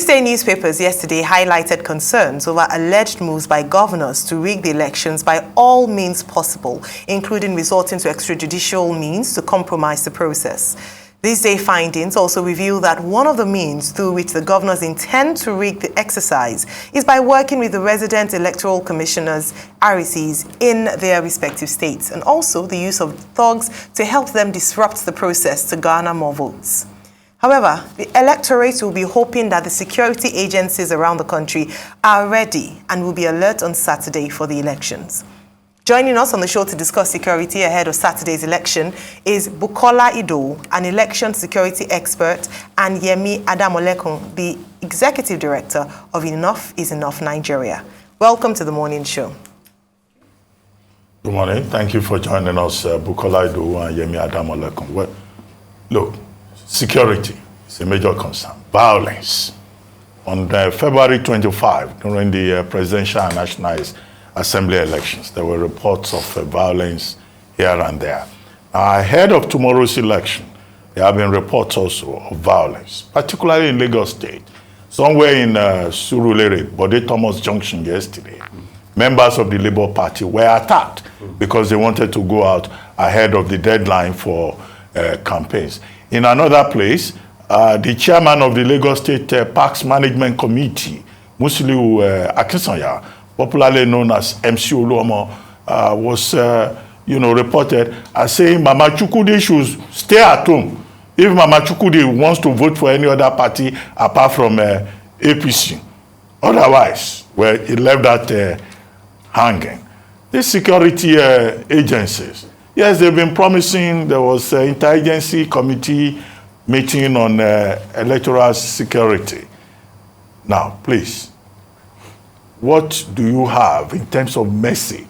Tuesday newspapers yesterday highlighted concerns over alleged moves by governors to rig the elections by all means possible, including resorting to extrajudicial means to compromise the process. These day findings also reveal that one of the means through which the governors intend to rig the exercise is by working with the resident electoral commissioners, RECs, in their respective states, and also the use of thugs to help them disrupt the process to garner more votes. However, the electorate will be hoping that the security agencies around the country are ready and will be alert on Saturday for the elections. Joining us on the show to discuss security ahead of Saturday's election is Bukola Idowu, an election security expert, and Yemi Adamolekun, the executive director of Enough is Enough Nigeria. Welcome to the morning show. Good morning. Thank you for joining us, Bukola Idowu and Yemi Adamolekun. Well, look, security is a major concern. Violence. On February 25, during the presidential and national assembly elections, there were reports of violence here and there. Ahead of tomorrow's election, there have been reports also of violence, particularly in Lagos State. Somewhere in Surulere, Bode Thomas Junction yesterday, members of the Labour Party were attacked because they wanted to go out ahead of the deadline for campaigns. In another place, the chairman of the Lagos State Parks Management Committee, Musiliu Akinsanya, popularly known as MC Olumo, was reported as saying Mama Chukwudi should stay at home if Mama Chukwudi wants to vote for any other party apart from APC. Otherwise, well, he left that hanging. These security agencies, yes, they've been promising. There was an interagency committee meeting on electoral security. Now, please, what do you have in terms of message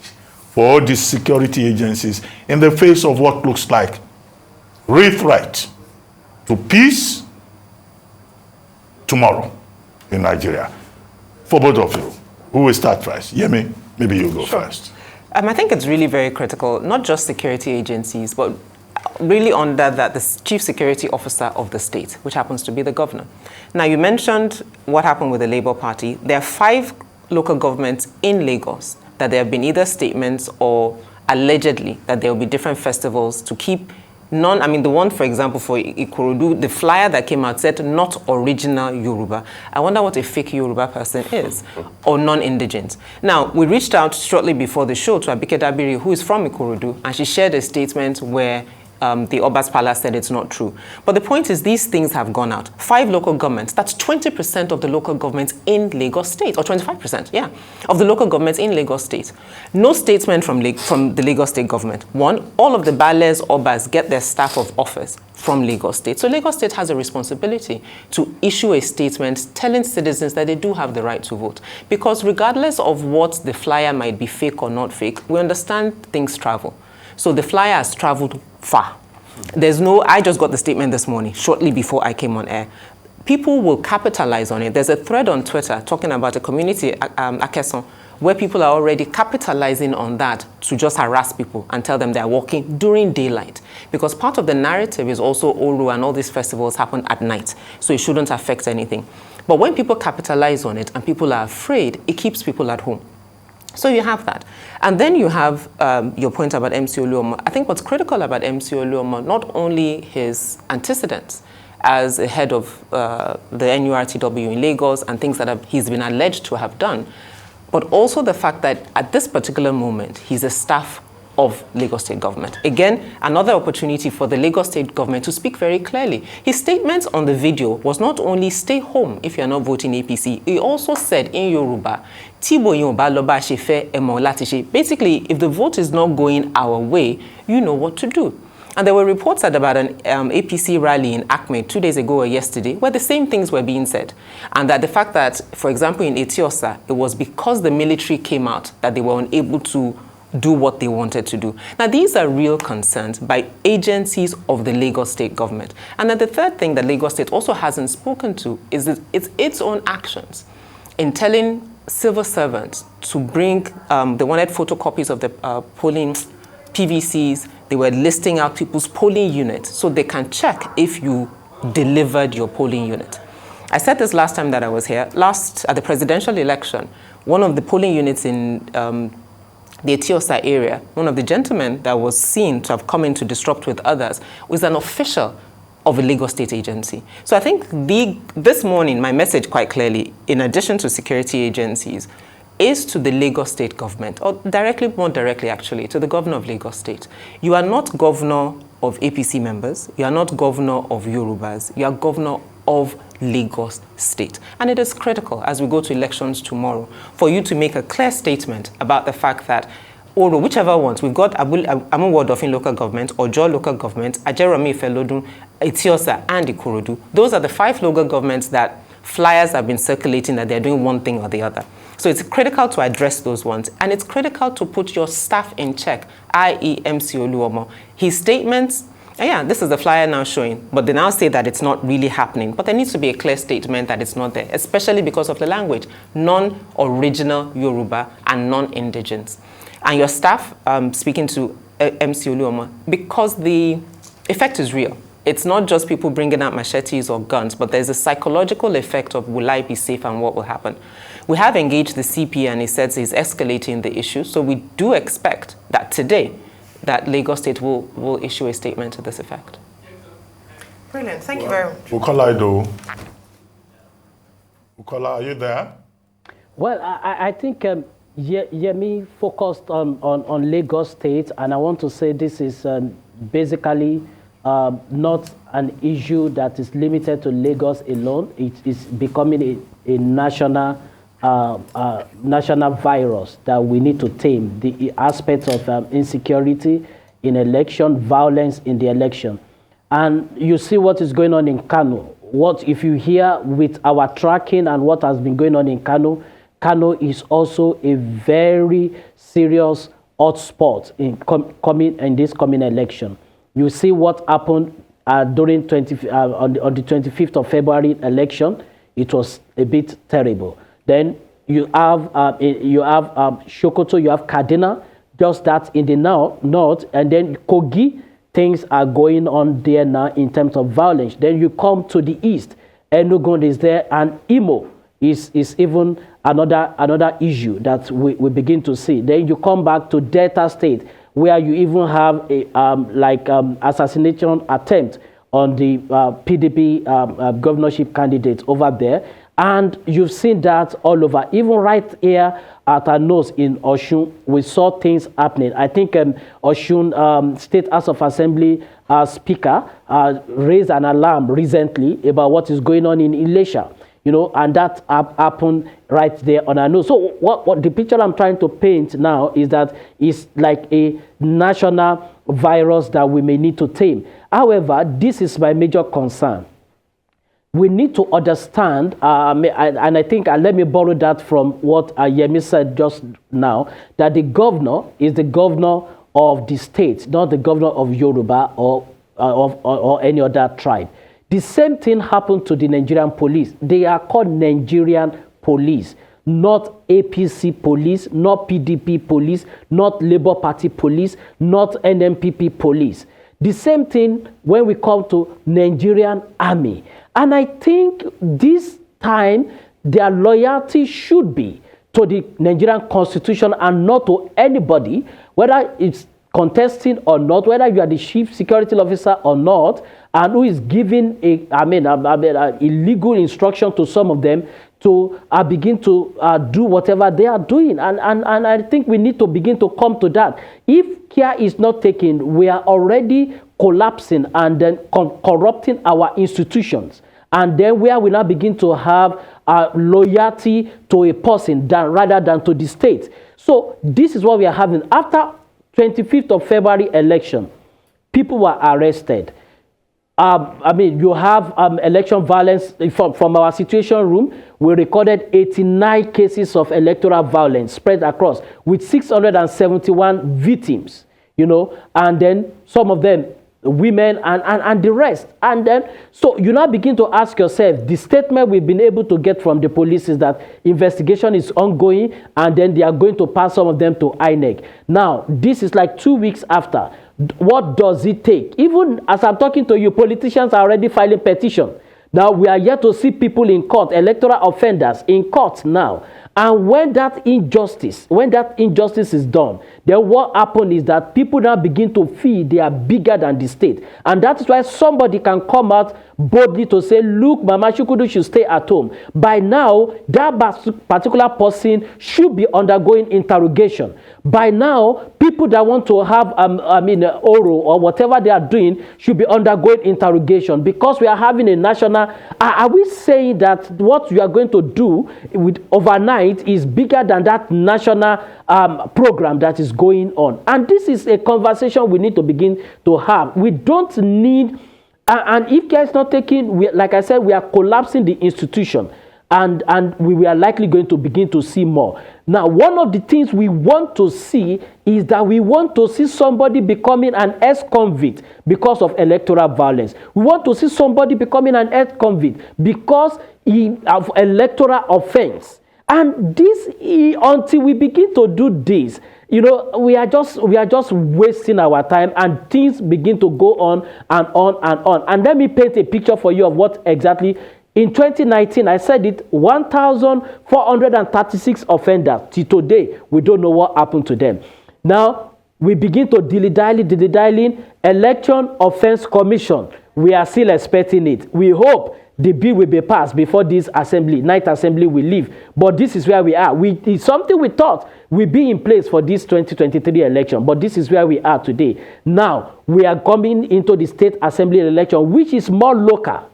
for all these security agencies in the face of what looks like real threat to peace tomorrow in Nigeria? For both of you, who will start first? Yemi, maybe you go first. I think it's really very critical, not just security agencies, but really under that, the chief security officer of the state, which happens to be the governor. Now, you mentioned what happened with the Labour Party. There are 5 local governments in Lagos that there have been either statements or allegedly that there will be different festivals to keep the one, for example, for Ikorodu, the flyer that came out said not original Yoruba. I wonder what a fake Yoruba person is, or non-indigent. Now, we reached out shortly before the show to Abike Dabiri, who is from Ikorodu, and she shared a statement where the Oba's Palace said it's not true. But the point is, these things have gone out. 5 local governments, that's 20% of the local governments in Lagos State, or 25%, yeah, of the local governments in Lagos State. No statement from the Lagos State government. One, all of the Bales, Obas get their staff of office from Lagos State. So Lagos State has a responsibility to issue a statement telling citizens that they do have the right to vote. Because regardless of what the flyer might be fake or not fake, we understand things travel. So the flyer has traveled far. I just got the statement this morning, shortly before I came on air. People will capitalize on it. There's a thread on Twitter talking about a community, Akeson, where people are already capitalizing on that to just harass people and tell them they're walking during daylight. Because part of the narrative is also Olu and all these festivals happen at night, so it shouldn't affect anything. But when people capitalize on it and people are afraid, it keeps people at home. So you have that. And then you have your point about MC Olumo. I think what's critical about MC Olumo, not only his antecedents as a head of the NURTW in Lagos and things that he's been alleged to have done, but also the fact that at this particular moment, he's a staff of Lagos State government. Again, another opportunity for the Lagos State government to speak very clearly. His statement on the video was not only stay home if you're not voting APC, he also said in Yoruba, basically, if the vote is not going our way, you know what to do. And there were reports about an APC rally in Acme 2 days ago or yesterday where the same things were being said. And that the fact that, for example, in Etiosa, it was because the military came out that they were unable to do what they wanted to do. Now, these are real concerns by agencies of the Lagos State government. And then the third thing that Lagos State also hasn't spoken to is that its own actions in telling civil servants to bring, they wanted photocopies of the polling PVCs. They were listing out people's polling units so they can check if you delivered your polling unit. I said this last time that I was here. At the presidential election, one of the polling units in the Etiosa area, one of the gentlemen that was seen to have come in to disrupt with others was an official of a Lagos state agency. So I think this morning, my message quite clearly, in addition to security agencies, is to the Lagos state government, or more directly actually, to the governor of Lagos state. You are not governor of APC members, you are not governor of Yorubas, you are governor of Lagos state. And it is critical as we go to elections tomorrow for you to make a clear statement about the fact that or whichever ones, we've got Amuwodofin local government, Ojo local government, Ajeromi Felodun, Etiosa, and Ikorodu. Those are the 5 local governments that flyers have been circulating that they're doing one thing or the other. So it's critical to address those ones. And it's critical to put your staff in check, i.e. MC Olumo. His statements, yeah, this is the flyer now showing, but they now say that it's not really happening. But there needs to be a clear statement that it's not there, especially because of the language, non-original Yoruba and non-indigenous. And your staff, speaking to MC Olumo, because the effect is real. It's not just people bringing out machetes or guns, but there's a psychological effect of will I be safe and what will happen. We have engaged the CP and he says he's escalating the issue. So we do expect that today, that Lagos State will issue a statement to this effect. Brilliant. Thank you very much. Bukola Idowu. Bukola, are you there? Well, I think Yemi focused on Lagos State, and I want to say this is basically not an issue that is limited to Lagos alone. It is becoming a national virus that we need to tame. The aspects of insecurity in election, violence in the election. And you see what is going on in Kano. What if you hear with our tracking and what has been going on in Kano, Kano is also a very serious hotspot in this coming election. You see what happened during on the 25th of February election. It was a bit terrible. Then you have Sokoto, you have Kaduna, just that in the north, and then Kogi, things are going on there now in terms of violence. Then you come to the east, Enugu is there, and Imo is even another issue that we begin to see. Then you come back to Delta State, where you even have a assassination attempt on the PDP governorship candidate over there. And you've seen that all over. Even right here at our nose in Osun, we saw things happening. I think Osun State House of Assembly Speaker raised an alarm recently about what is going on in Ilesha. And that happened right there on our nose. So what the picture I'm trying to paint now is that it's like a national virus that we may need to tame. However, this is my major concern. We need to understand, and I think, let me borrow that from what Yemi said just now, that the governor is the governor of the state, not the governor of Yoruba or any other tribe. The same thing happened to the Nigerian police. They are called Nigerian police, not APC police, not PDP police, not Labour Party police, not NMPP police. The same thing when we come to Nigerian army. And I think this time their loyalty should be to the Nigerian constitution and not to anybody, whether it's contesting or not, whether you are the chief security officer or not, and who is giving illegal instruction to some of them to begin to do whatever they are doing. And I think we need to begin to come to that. If care is not taken, we are already collapsing and then corrupting our institutions. And then where we now begin to have loyalty to a person rather than to the state. So this is what we are having. After 25th of February election, people were arrested. You have election violence from our situation room. We recorded 89 cases of electoral violence spread across with 671 victims, and then some of them women and the rest. And then, so you now begin to ask yourself, the statement we've been able to get from the police is that investigation is ongoing and then they are going to pass some of them to INEC. Now, this is like 2 weeks after. What does it take? Even as I'm talking to you, politicians are already filing petition. Now we are yet to see people in court, electoral offenders in court now. And when that injustice is done, then what happens is that people now begin to feel they are bigger than the state. And that is why somebody can come out boldly to say, look, Mama Shukudu should stay at home. By now, that particular person should be undergoing interrogation. By now, people that want to have, oral or whatever they are doing should be undergoing interrogation, because we are having a national, are we saying that what we are going to do with overnight is bigger than that national program that is going on? And this is a conversation we need to begin to have. We don't need, and if care is not taken, like I said, we are collapsing the institution, and we are likely going to begin to see more. Now, one of the things we want to see is that we want to see somebody becoming an ex-convict because of electoral violence. We want to see somebody becoming an ex-convict because of electoral offense. And this, until we begin to do this, we are just wasting our time, and things begin to go on and on and on. And let me paint a picture for you of what exactly. In 2019, I said it, 1,436 offenders. Till today, we don't know what happened to them. Now, we begin to dilly-dallying. Election Offense Commission, we are still expecting it. We hope the bill will be passed before this night assembly will leave. But this is where we are. It's something we thought will be in place for this 2023 election. But this is where we are today. Now, we are coming into the state assembly election, which is more local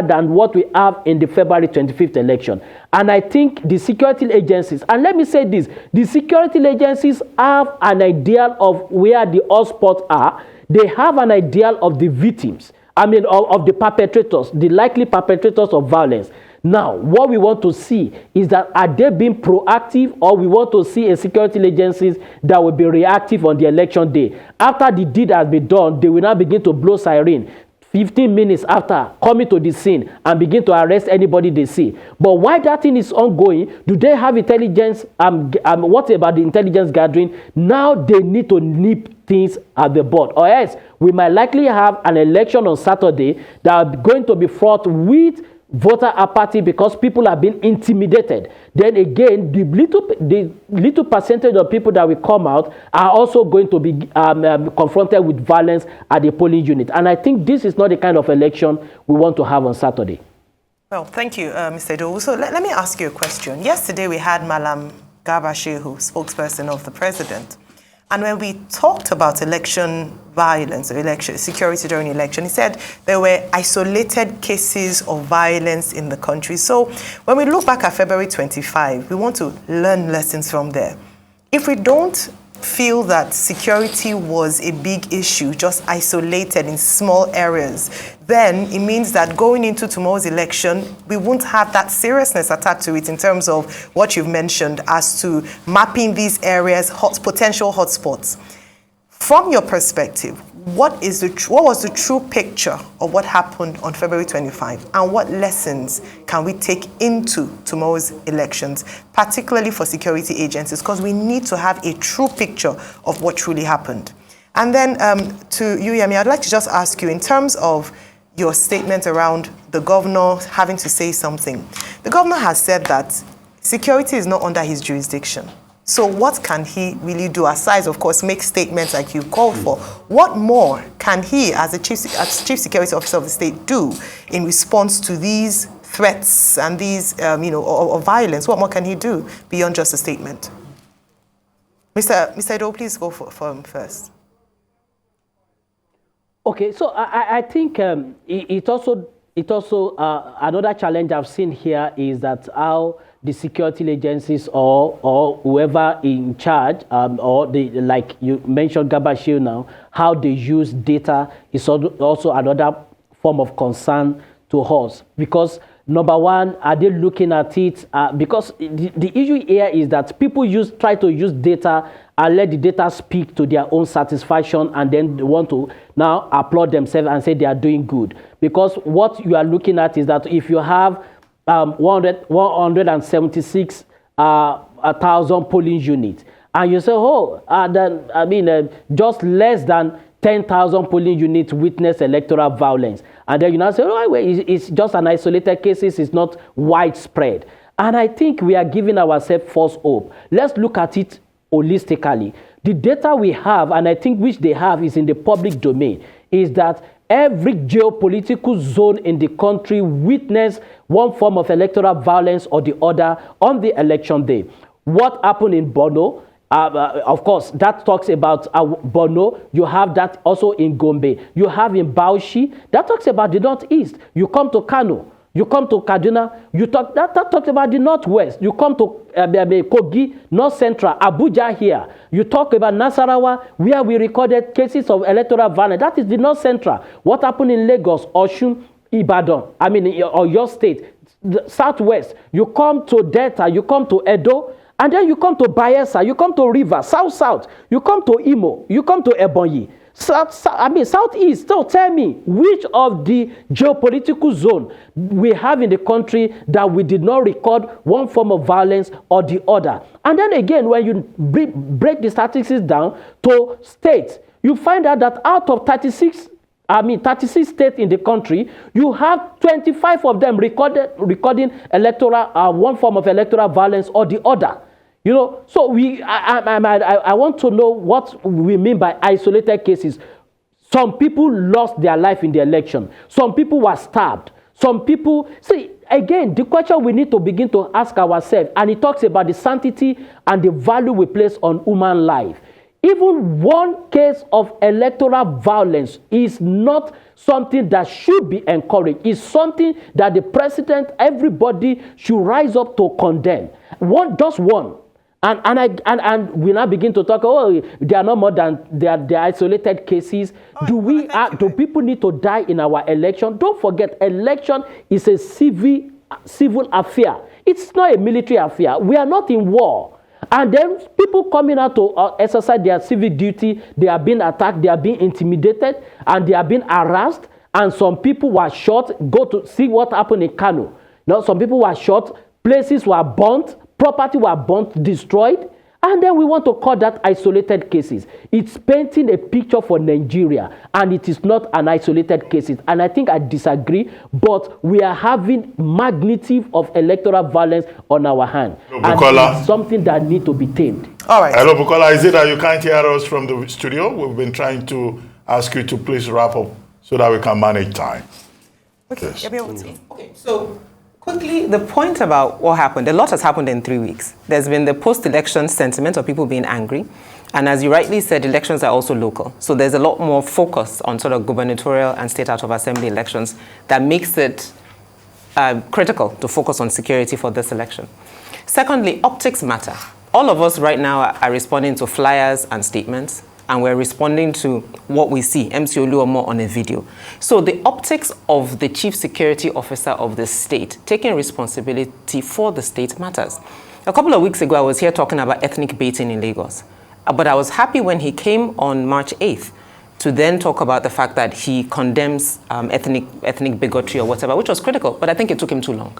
than what we have in the February 25th election. And I think the security agencies, and let me say this, the security agencies have an idea of where the hotspots are. They have an idea of the victims, of the perpetrators, the likely perpetrators of violence. Now, what we want to see is that are they being proactive, or we want to see a security agencies that will be reactive on the election day. After the deed has been done, they will now begin to blow siren 15 minutes after coming to the scene and begin to arrest anybody they see. But while that thing is ongoing, do they have intelligence? What about the intelligence gathering? Now they need to nip things at the bud, or else we might likely have an election on Saturday that are going to be fraught with voter apathy because people are being intimidated. Then again, the little percentage of people that will come out are also going to be confronted with violence at the polling unit. And I think this is not the kind of election we want to have on Saturday. Well, thank you, Mr. Idowu. So let me ask you a question. Yesterday, we had Malam Garba Shehu, spokesperson of the president. And when we talked about election violence, or election security during election, he said there were isolated cases of violence in the country. So when we look back at February 25, we want to learn lessons from there. If we don't feel that security was a big issue, just isolated in small areas, then it means that going into tomorrow's election, we won't have that seriousness attached to it in terms of what you've mentioned as to mapping these areas, potential hotspots. From your perspective, what was the true picture of what happened on February 25, and what lessons can we take into tomorrow's elections, particularly for security agencies, because we need to have a true picture of what truly happened. And then to you, Yemi, I'd like to just ask you, in terms of your statement around the governor having to say something. The governor has said that security is not under his jurisdiction. So what can he really do, aside, of course, make statements like you called for? What more can he, as Chief Security Officer of the state, do in response to these threats and these, or violence? What more can he do beyond just a statement? Mr. Idowu, please go for him first. Okay, so I think it also another challenge I've seen here is that how the security agencies or whoever in charge, or like you mentioned Garba Shehu now, how they use data is also another form of concern to us. Because number one, are they looking at it? Because the issue here is that people try to use data and let the data speak to their own satisfaction, and then they want to now applaud themselves and say they are doing good. Because what you are looking at is that if you have 176,000 polling units, and you say, just less than 10,000 polling units witness electoral violence. And then you now say, oh, wait, it's just an isolated cases, it's not widespread. And I think we are giving ourselves false hope. Let's look at it holistically. The data we have, and I think which they have is in the public domain, is that every geopolitical zone in the country witnessed one form of electoral violence or the other on the election day. What happened in Borno? Of course, that talks about Borno. You have that also in Gombe. You have in Bauchi. That talks about the northeast. You come to Kano. You come to Kaduna. That talks about the northwest. You come to Kogi, north central, Abuja here. You talk about Nasarawa, where we recorded cases of electoral violence. That is the north central. What happened in Lagos, Osun, Ibadan, or your state, the southwest. You come to Delta. You come to Edo. And then you come to Bayelsa, you come to River, South, you come to Imo, you come to Ebonyi, Southeast. So tell me, which of the geopolitical zone we have in the country that we did not record one form of violence or the other? And then again, when you break the statistics down to states, you find out that out of 36 states in the country, you have 25 of them recording electoral, one form of electoral violence or the other. You know, so I want to know what we mean by isolated cases. Some people lost their life in the election. Some people were stabbed. Some people, see, again, the question we need to begin to ask ourselves, and it talks about the sanctity and the value we place on human life. Even one case of electoral violence is not something that should be encouraged. It's something that the president, everybody should rise up to condemn. Just one. And we now begin to talk, oh, they are no more than they are isolated cases. Do people need to die in our election? Don't forget, election is a civil affair. It's not a military affair. We are not in war. And then people coming out to exercise their civic duty, they are being attacked, they are being intimidated, and they are being harassed. And some people were shot. Go to see what happened in Kano. Now, some people were shot, places were burnt, property were burnt, destroyed. And then we want to call that isolated cases. It's painting a picture for Nigeria, and it is not an isolated case. And I think I disagree, but we are having magnitude of electoral violence on our hand. Bukola. And it's something that needs to be tamed. All right. Hello, Bukola. Is it that you can't hear us from the studio? We've been trying to ask you to please wrap up so that we can manage time. Okay, Yes. Okay, so quickly, the point about what happened, a lot has happened in 3 weeks. There's been the post-election sentiment of people being angry. And as you rightly said, elections are also local. So there's a lot more focus on sort of gubernatorial and state House of Assembly elections that makes it critical to focus on security for this election. Secondly, optics matter. All of us right now are responding to flyers and statements, and we're responding to what we see, MC Olumo on a video. So the optics of the chief security officer of the state taking responsibility for the state matters. A couple of weeks ago, I was here talking about ethnic baiting in Lagos. But I was happy when he came on March 8th to then talk about the fact that he condemns ethnic bigotry or whatever, which was critical, but I think it took him too long.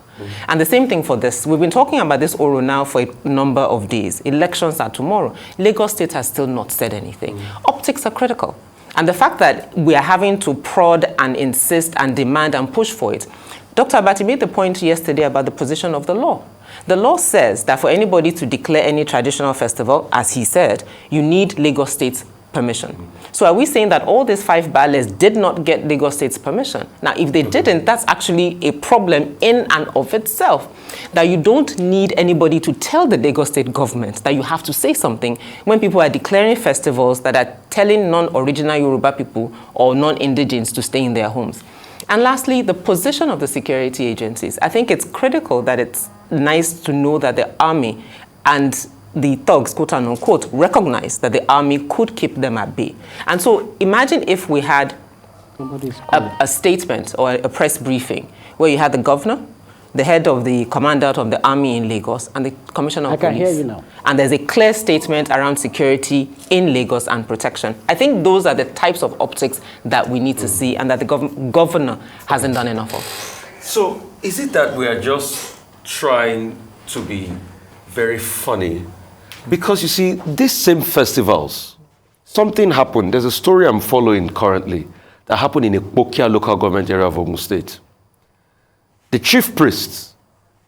And the same thing for this. We've been talking about this Oro now for a number of days. Elections are tomorrow. Lagos State has still not said anything. Optics are critical. And the fact that we are having to prod and insist and demand and push for it. Dr. Abati made the point yesterday about the position of the law. The law says that for anybody to declare any traditional festival, as he said, you need Lagos State's permission. So are we saying that all these 5 ballets did not get Lagos State's permission? Now, if they didn't, that's actually a problem in and of itself. That you don't need anybody to tell the Lagos State government that you have to say something when people are declaring festivals that are telling non-original Yoruba people or non-indigenes to stay in their homes. And lastly, the position of the security agencies. I think it's critical that it's nice to know that the army and the thugs, quote unquote, recognize that the army could keep them at bay. And so imagine if we had a statement or a press briefing where you had the governor, the head of the commandant of the army in Lagos, and the commissioner of police. I can hear you now. And there's a clear statement around security in Lagos and protection. I think those are the types of optics that we need to see and that the governor hasn't done enough of. So is it that we are just trying to be very funny? Because you see, these same festivals, something happened. There's a story I'm following currently that happened in a Pokia local government area of Ogun State. The chief priests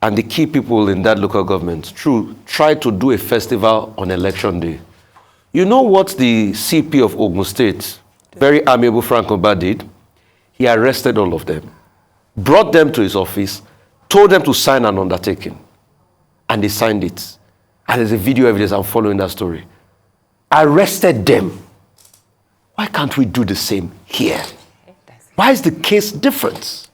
and the key people in that local government tried to do a festival on election day. You know what the CP of Ogun State, very amiable Frank Oba, did? He arrested all of them, brought them to his office, told them to sign an undertaking, and they signed it. And there's a video evidence, I'm following that story. Arrested them. Why can't we do the same here? Why is the case different?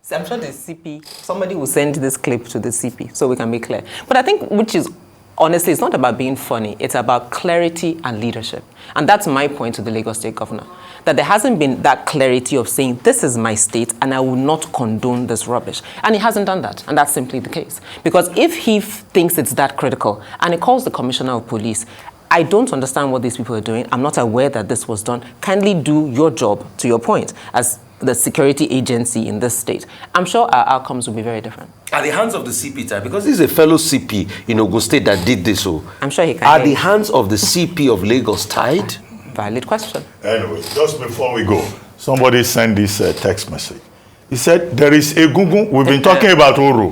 So I'm sure the CP, somebody will send this clip to the CP so we can be clear. But I think, which is, honestly, it's not about being funny. It's about clarity and leadership. And that's my point to the Lagos State Governor, that there hasn't been that clarity of saying, this is my state and I will not condone this rubbish. And he hasn't done that. And that's simply the case. Because if he thinks it's that critical and he calls the Commissioner of Police, I don't understand what these people are doing. I'm not aware that this was done. Kindly do your job, to your point, as the security agency in this state. I'm sure our outcomes will be very different. At the hands of the CP type, because this is a fellow CP in Ogun State that did this, so I'm sure he can. Are the hands of the CP of Lagos tied? Valid question. Anyway, just before we go, somebody sent this text message. He said, there is a gungun. We've been talking about Oro.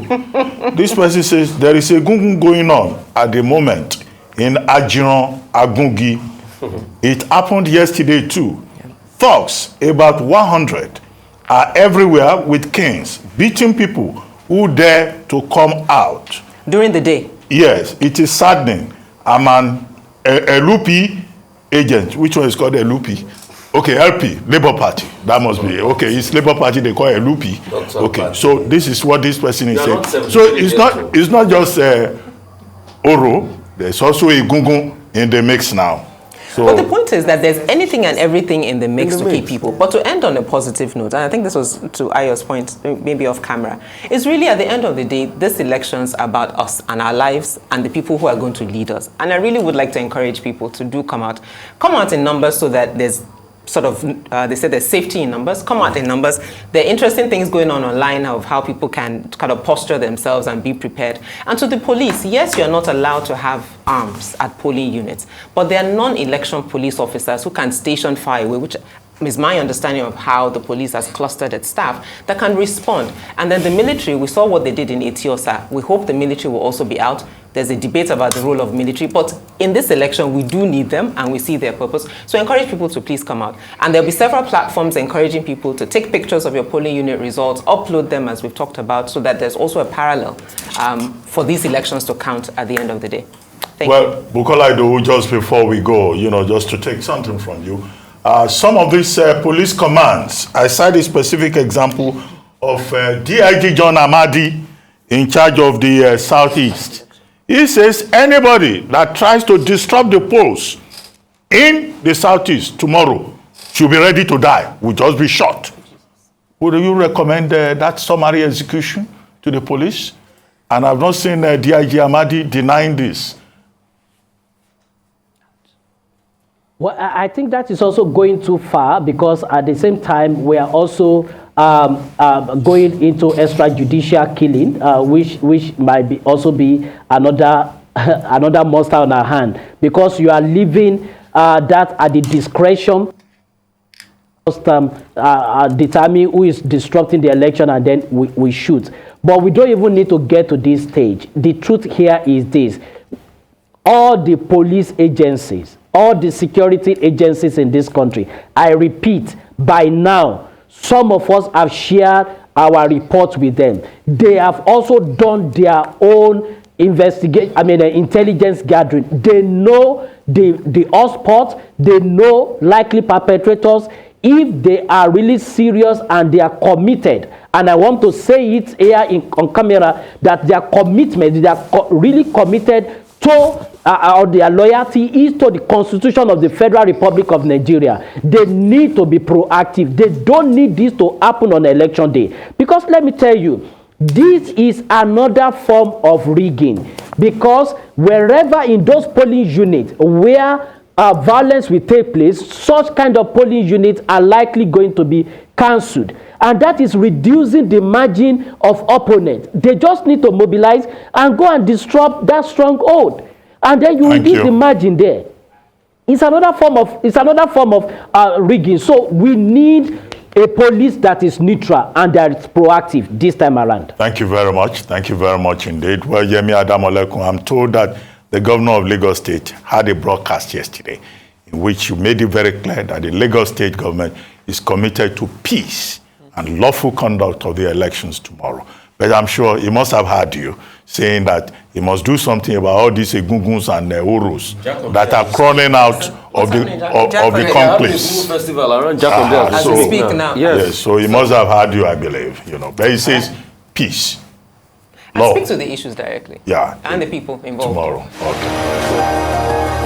This person says, there is a gungun going on at the moment in Ajiran, Agungi. It happened yesterday too. Thugs, about 100, are everywhere with canes, beating people who dare to come out. During the day? Yes, it is saddening. I'm an LP agent. Which one is called LP? Okay, LP, Labour Party. That must be. Okay, it's Labour Party, they call it LP. Okay, so this is what this person is saying. So it's not just Oro, there's also a gungun in the mix now. So, but the point is that there's anything and everything in the mix to keep people. But to end on a positive note, and I think this was to Ayo's point, maybe off camera, is really at the end of the day, this election's about us and our lives and the people who are going to lead us. And I really would like to encourage people to come out in numbers so that there's sort of, they said there's safety in numbers, come out in numbers. There are interesting things going on online of how people can kind of posture themselves and be prepared. And to the police, yes, you're not allowed to have arms at polling units, but there are non-election police officers who can station far away, which is my understanding of how the police has clustered its staff that can respond. And then the military, we saw what they did in Etiosa. We hope the military will also be out. There's a debate about the role of military, but in this election, we do need them and we see their purpose. So I encourage people to please come out. And there'll be several platforms encouraging people to take pictures of your polling unit results, upload them as we've talked about, so that there's also a parallel for these elections to count at the end of the day. Thank you. Bukola Idowu, just before we go, just to take something from you, some of these police commands, I cite a specific example of DIG John Amadi in charge of the Southeast. He says anybody that tries to disrupt the polls in the Southeast tomorrow should be ready to die, will just be shot. Would you recommend that summary execution to the police? And I've not seen DIG Amadi denying this. Well, I think that is also going too far, because at the same time we are also going into extrajudicial killing, which might also be another another monster on our hand, because you are leaving that at the discretion determine who is disrupting the election, and then we shoot. But we don't even need to get to this stage. The truth here is this: all the police agencies, all the security agencies in this country, I repeat, by now, some of us have shared our reports with them. They have also done their own intelligence gathering. They know the hotspots, they know likely perpetrators. If they are really serious and they are committed, and I want to say it here on camera, that their commitment, they are really committed to or their loyalty is to the Constitution of the Federal Republic of Nigeria. They need to be proactive. They don't need this to happen on election day. Because let me tell you, this is another form of rigging. Because wherever in those polling units where violence will take place, such kind of polling units are likely going to be cancelled. And that is reducing the margin of opponents. They just need to mobilize and go and disrupt that stronghold. And then you reduce the margin there. It's another form of rigging. So we need a police that is neutral and that is proactive this time around. Thank you very much. Thank you very much indeed. Well, Yemi Adamolekun, I'm told that the governor of Lagos State had a broadcast yesterday in which you made it very clear that the Lagos State government is committed to peace and lawful conduct of the elections tomorrow. But I'm sure he must have heard you saying that he must do something about all these egunguns and urus that are crawling out of the complex. Festival around As we speak now. Yes, so he must have heard you, I believe. But he says peace. And speak to the issues directly. Yeah. And the people involved. Tomorrow. Okay.